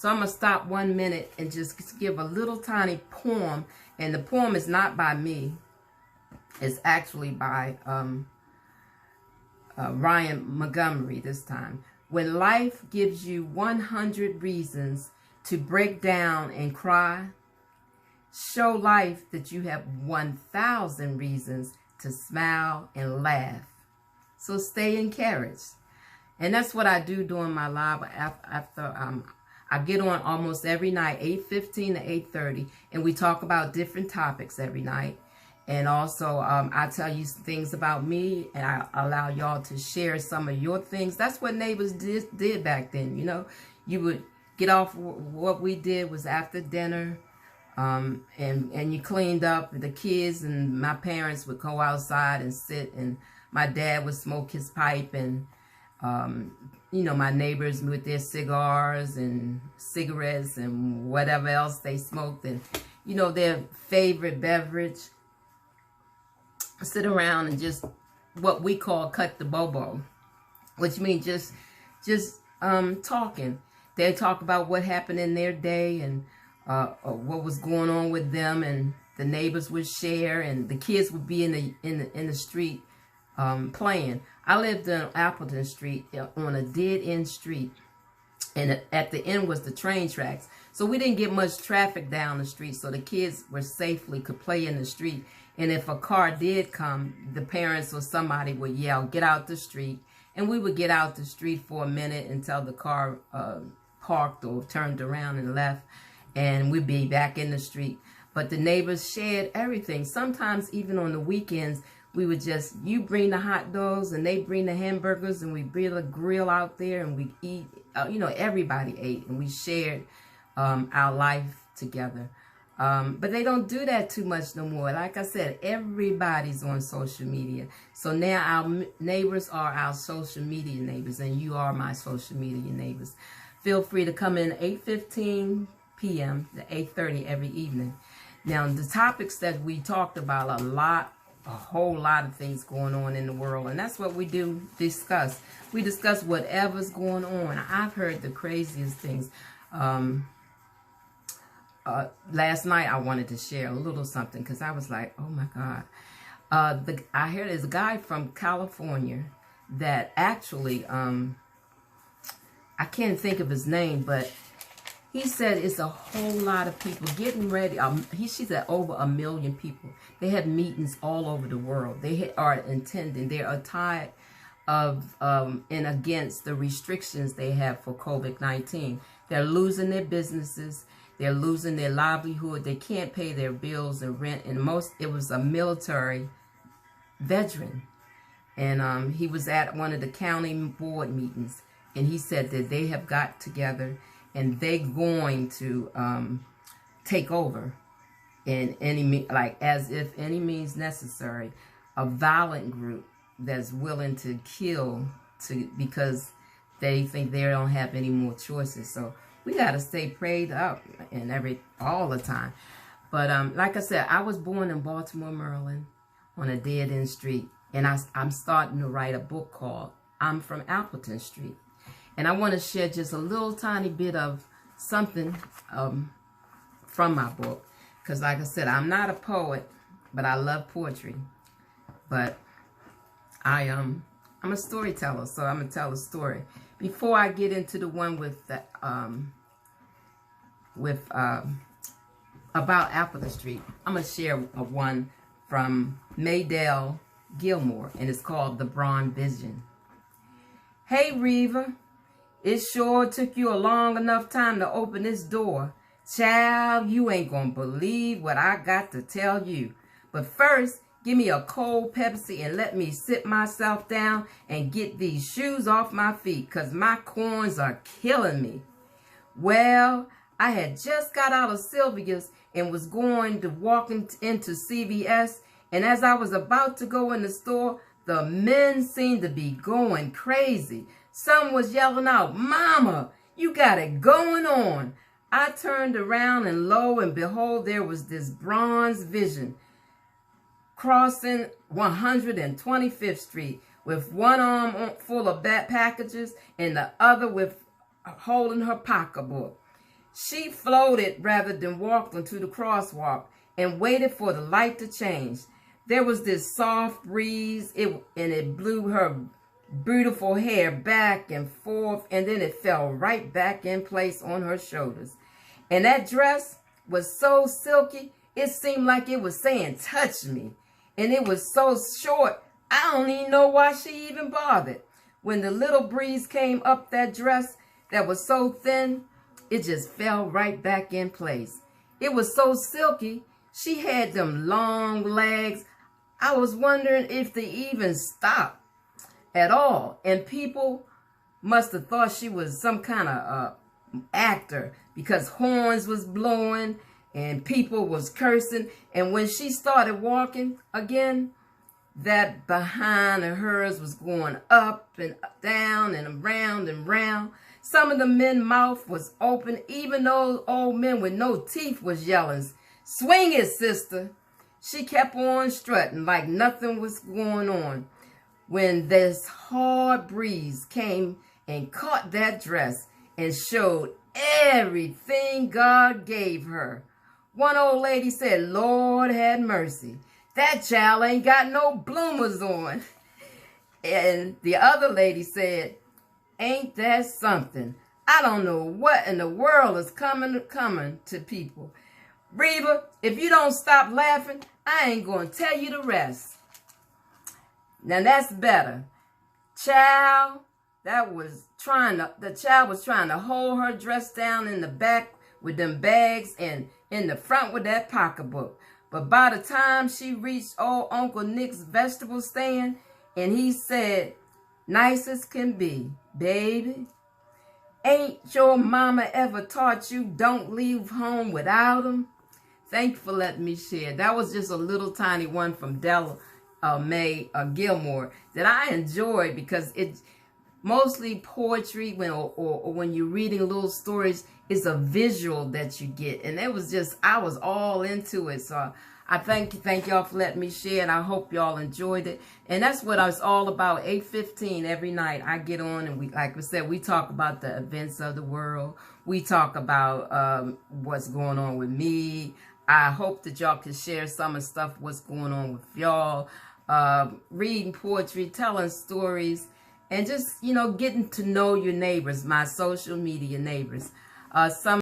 So I'm going to stop 1 minute and just give a little tiny poem. And the poem is not by me. It's actually by Ryan Montgomery this time. When life gives you 100 reasons to break down and cry, show life that you have 1,000 reasons to smile and laugh. So stay encouraged. And that's what I do during my live after I get on almost every night, 8:15 to 8:30, and we talk about different topics every night. And also, I tell you things about me, and I allow y'all to share some of your things. That's what neighbors did back then, you know. You would get off. What we did was after dinner, and you cleaned up. The kids and my parents would go outside and sit, and my dad would smoke his pipe, and you know, my neighbors with their cigars and cigarettes and whatever else they smoked, and you know, their favorite beverage. Sit around and just what we call cut the bobo, which means just talking. They talk about what happened in their day and what was going on with them, and the neighbors would share, and the kids would be in the street playing. I lived on Appleton Street on a dead-end street, and at the end was the train tracks. So we didn't get much traffic down the street, so the kids could play in the street. And if a car did come, the parents or somebody would yell, "Get out the street." And we would get out the street for a minute until the car parked or turned around and left, and we'd be back in the street. But the neighbors shared everything. Sometimes even on the weekends, we would just, you bring the hot dogs and they bring the hamburgers, and we build a grill out there and we eat. You know, everybody ate and we shared our life together. But they don't do that too much no more. Like I said, everybody's on social media. So now our neighbors are our social media neighbors, and you are my social media neighbors. Feel free to come in 8:15 p.m. to 8:30 every evening. Now, the topics that we talked about, a whole lot of things going on in the world, and that's what we do discuss. We discuss whatever's going on. I've heard the craziest things. Last night I wanted to share a little something because I was like, oh my God. I heard there's a guy from California that actually, I can't think of his name, but he said it's a whole lot of people getting ready. She said over 1 million people. They have meetings all over the world. They are attending. They are tired of and against the restrictions they have for COVID-19. They're losing their businesses. They're losing their livelihood. They can't pay their bills and rent. And it was a military veteran. And he was at one of the county board meetings. And he said that they have got together and they're going to take over in as if any means necessary, a violent group that's willing to kill because they think they don't have any more choices. So we got to stay prayed up and all the time. But like I said, I was born in Baltimore, Maryland on a dead-end street. And I'm starting to write a book called I'm from Appleton Street. And I want to share just a little tiny bit of something from my book. Because like I said, I'm not a poet, but I love poetry. But I'm a storyteller, so I'm going to tell a story. Before I get into the one with the, about Appleton Street, I'm going to share one from Maydell Gilmore, and it's called The Braun Vision. Hey, Reva, it sure took you a long enough time to open this door. Child, you ain't gonna believe what I got to tell you. But first, give me a cold Pepsi and let me sit myself down and get these shoes off my feet, 'cause my corns are killing me. Well, I had just got out of Sylvia's and was going to walk into CVS, and as I was about to go in the store, the men seemed to be going crazy. Some was yelling out, "Mama, you got it going on." I turned around and lo and behold, there was this bronze vision crossing 125th Street with one arm full of packages and the other with holding her pocketbook. She floated rather than walked onto the crosswalk and waited for the light to change. There was this soft breeze, and it blew her beautiful hair back and forth, and then it fell right back in place on her shoulders. And that dress was so silky, it seemed like it was saying, touch me. And it was so short, I don't even know why she even bothered. When the little breeze came up that dress that was so thin, it just fell right back in place. It was so silky, she had them long legs. I was wondering if they even stopped at all. And people must have thought she was some kind of actor, because horns was blowing and people was cursing. And when she started walking again, that behind of hers was going up and down and around and round. Some of the men's mouth was open. Even those old men with no teeth was yelling, swing it, sister. She kept on strutting like nothing was going on, when this hard breeze came and caught that dress and showed everything God gave her. One old lady said, Lord have mercy, that child ain't got no bloomers on. And the other lady said, ain't that something? I don't know what in the world is coming to people. Reba, if you don't stop laughing, I ain't going to tell you the rest. Now that's better. Child, the child was trying to hold her dress down in the back with them bags and in the front with that pocketbook. But by the time she reached old Uncle Nick's vegetable stand, and he said, nice as can be, baby, ain't your mama ever taught you don't leave home without them? Thank you for letting me share. That was just a little tiny one from Della Mae Gilmore that I enjoy, because it's mostly poetry or when you're reading little stories, it's a visual that you get. And it was just, I was all into it. So I thank y'all for letting me share, and I hope y'all enjoyed it. And that's what it's all about. 8:15 every night I get on, and we, like we said, we talk about the events of the world. We talk about what's going on with me. I hope that y'all can share some of the stuff, what's going on with y'all. Reading poetry, telling stories, and just, getting to know your neighbors, my social media neighbors. Some